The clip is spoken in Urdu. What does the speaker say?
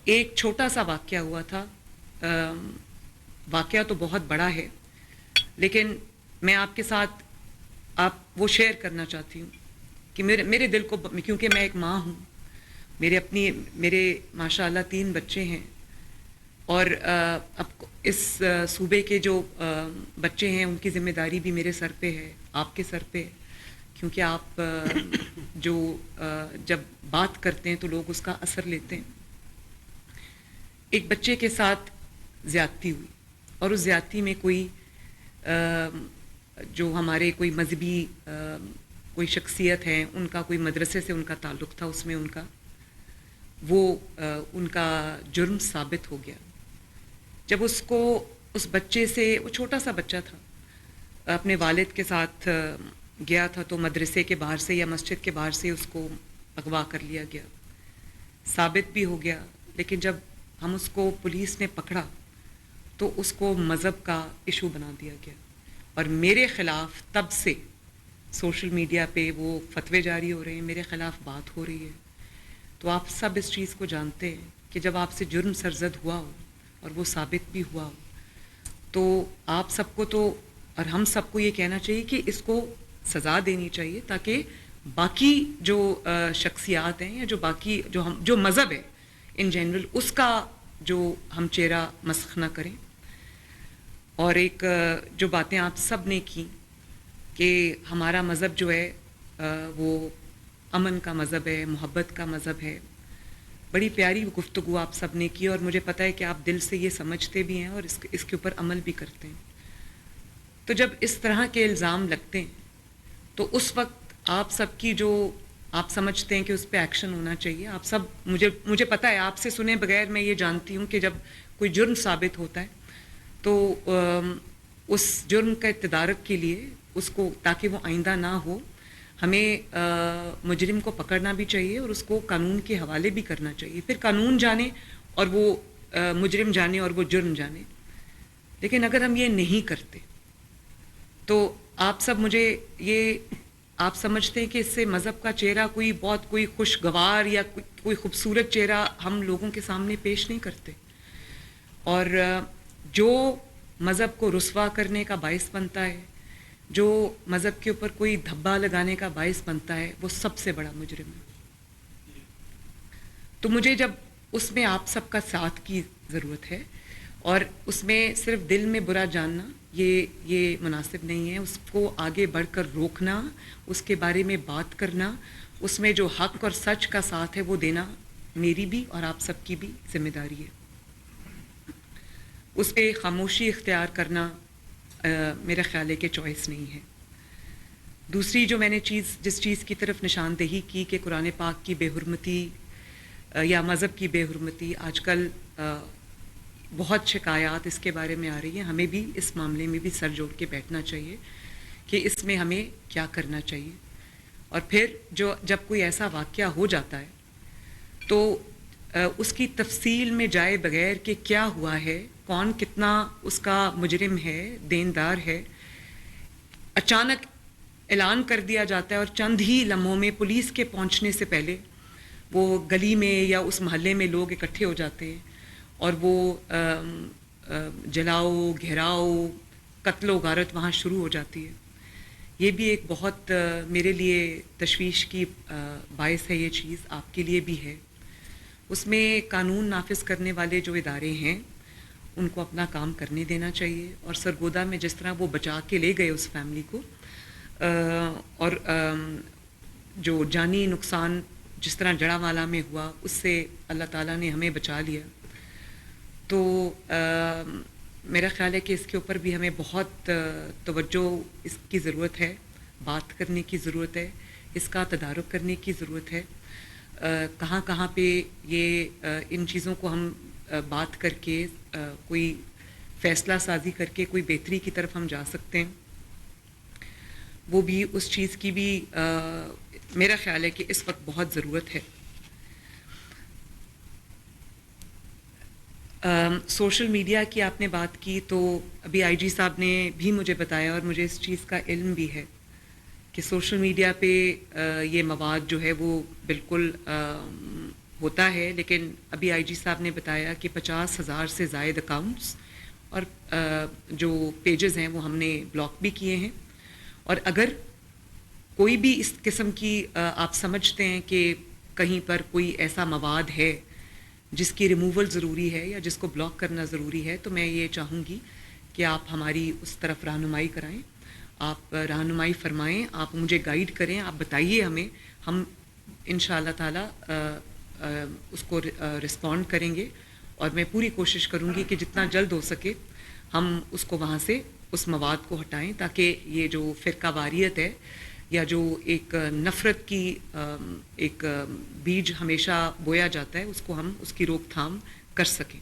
ایک چھوٹا سا واقعہ ہوا تھا. واقعہ تو بہت بڑا ہے لیکن میں آپ کے ساتھ وہ شیئر کرنا چاہتی ہوں کہ میرے دل کو, کیونکہ میں ایک ماں ہوں, میرے ماشاء اللہ 3 بچے ہیں, اور اب اس صوبے کے جو بچے ہیں ان کی ذمہ داری بھی میرے سر پہ ہے, آپ کے سر پہ ہے, کیونکہ آپ جو جب بات کرتے ہیں تو لوگ اس کا اثر لیتے ہیں. ایک بچے کے ساتھ زیادتی ہوئی, اور اس زیادتی میں کوئی جو ہمارے کوئی مذہبی کوئی شخصیت ہے, ان کا کوئی مدرسے سے ان کا تعلق تھا, اس میں ان کا جرم ثابت ہو گیا. جب اس بچے سے, وہ چھوٹا سا بچہ تھا, اپنے والد کے ساتھ گیا تھا, تو مدرسے کے باہر سے یا مسجد کے باہر سے اس کو اغوا کر لیا گیا, ثابت بھی ہو گیا. لیکن جب ہم اس کو پولیس نے پکڑا تو اس کو مذہب کا ایشو بنا دیا گیا, اور میرے خلاف تب سے سوشل میڈیا پہ وہ فتوے جاری ہو رہے ہیں, میرے خلاف بات ہو رہی ہے. تو آپ سب اس چیز کو جانتے ہیں کہ جب آپ سے جرم سرزد ہوا ہو اور وہ ثابت بھی ہوا ہو, تو آپ سب کو تو, اور ہم سب کو یہ کہنا چاہیے کہ اس کو سزا دینی چاہیے, تاکہ باقی جو شخصیات ہیں یا جو مذہب ہے ان جنرل, اس کا جو ہم چہرہ مسخ نہ کریں. اور ایک جو باتیں آپ سب نے کی کہ ہمارا مذہب جو ہے وہ امن کا مذہب ہے, محبت کا مذہب ہے, بڑی پیاری گفتگو آپ سب نے کی, اور مجھے پتہ ہے کہ آپ دل سے یہ سمجھتے بھی ہیں اور اس کے اوپر عمل بھی کرتے ہیں. تو جب اس طرح کے الزام لگتے ہیں تو اس وقت آپ سب کی جو آپ سمجھتے ہیں کہ اس پہ ایکشن ہونا چاہیے, آپ سب, مجھے پتہ ہے آپ سے سنے بغیر میں یہ جانتی ہوں کہ جب کوئی جرم ثابت ہوتا ہے تو اس جرم کا تدارک کے لیے اس کو, تاکہ وہ آئندہ نہ ہو, ہمیں مجرم کو پکڑنا بھی چاہیے اور اس کو قانون کے حوالے بھی کرنا چاہیے. پھر قانون جانے اور وہ مجرم جانے اور وہ جرم جانے. لیکن اگر ہم یہ نہیں کرتے تو آپ سب آپ سمجھتے ہیں کہ اس سے مذہب کا چہرہ کوئی خوشگوار یا کوئی خوبصورت چہرہ ہم لوگوں کے سامنے پیش نہیں کرتے, اور جو مذہب کو رسوا کرنے کا باعث بنتا ہے, جو مذہب کے اوپر کوئی دھبا لگانے کا باعث بنتا ہے, وہ سب سے بڑا مجرم ہے. تو مجھے جب اس میں آپ سب کا ساتھ کی ضرورت ہے, اور اس میں صرف دل میں برا جاننا یہ مناسب نہیں ہے. اس کو آگے بڑھ کر روکنا, اس کے بارے میں بات کرنا, اس میں جو حق اور سچ کا ساتھ ہے وہ دینا میری بھی اور آپ سب کی بھی ذمہ داری ہے. اس پہ خاموشی اختیار کرنا میرا خیال ہے کہ چوائس نہیں ہے. دوسری جو میں نے جس چیز کی طرف نشاندہی کی کہ قرآن پاک کی بے حرمتی یا مذہب کی بے حرمتی, آج کل بہت شکایات اس کے بارے میں آ رہی ہیں. ہمیں بھی اس معاملے میں بھی سر جوڑ کے بیٹھنا چاہیے کہ اس میں ہمیں کیا کرنا چاہیے. اور پھر جب کوئی ایسا واقعہ ہو جاتا ہے تو اس کی تفصیل میں جائے بغیر کہ کیا ہوا ہے, کون کتنا اس کا مجرم ہے, دیندار ہے, اچانک اعلان کر دیا جاتا ہے, اور چند ہی لمحوں میں پولیس کے پہنچنے سے پہلے وہ گلی میں یا اس محلے میں لوگ اکٹھے ہو جاتے ہیں, اور وہ جلاؤ, گھیراؤ, قتل و غارت وہاں شروع ہو جاتی ہے. یہ بھی ایک بہت میرے لیے تشویش کی باعث ہے, یہ چیز آپ کے لیے بھی ہے. اس میں قانون نافذ کرنے والے جو ادارے ہیں ان کو اپنا کام کرنے دینا چاہیے, اور سرگودا میں جس طرح وہ بچا کے لے گئے اس فیملی کو, اور جو جانی نقصان جس طرح جڑا والا میں ہوا اس سے اللہ تعالیٰ نے ہمیں بچا لیا. تو میرا خیال ہے کہ اس کے اوپر بھی ہمیں بہت توجہ اس کی ضرورت ہے, بات کرنے کی ضرورت ہے, اس کا تدارک کرنے کی ضرورت ہے. کہاں کہاں پہ یہ ان چیزوں کو ہم بات کر کے کوئی فیصلہ سازی کر کے کوئی بہتری کی طرف ہم جا سکتے ہیں, وہ بھی اس چیز کی بھی میرا خیال ہے کہ اس وقت بہت ضرورت ہے. سوشل میڈیا کی آپ نے بات کی, تو ابھی آئی جی صاحب نے بھی مجھے بتایا, اور مجھے اس چیز کا علم بھی ہے کہ سوشل میڈیا پہ یہ مواد جو ہے وہ بالکل ہوتا ہے، لیکن ابھی آئی جی صاحب نے بتایا کہ 50,000 سے زائد اکاؤنٹس اور جو پیجز ہیں وہ ہم نے بلاک بھی کیے ہیں. اور اگر کوئی بھی اس قسم کی آپ سمجھتے ہیں کہ کہیں پر کوئی ایسا مواد ہے جس کی ریموول ضروری ہے یا جس کو بلاک کرنا ضروری ہے، تو میں یہ چاہوں گی کہ آپ ہماری اس طرف رہنمائی کرائیں، آپ رہنمائی فرمائیں، آپ مجھے گائیڈ کریں، آپ بتائیے ہمیں، ہم ان شاء اللہ تعالیٰ اس کو رسپونڈ کریں گے. اور میں پوری کوشش کروں گی کہ جتنا جلد ہو سکے ہم اس کو وہاں سے اس مواد کو ہٹائیں، تاکہ یہ جو فرقہ واریت ہے یا جو ایک نفرت کی ایک بیج ہمیشہ بویا جاتا ہے، اس کو ہم اس کی روک تھام کر سکیں.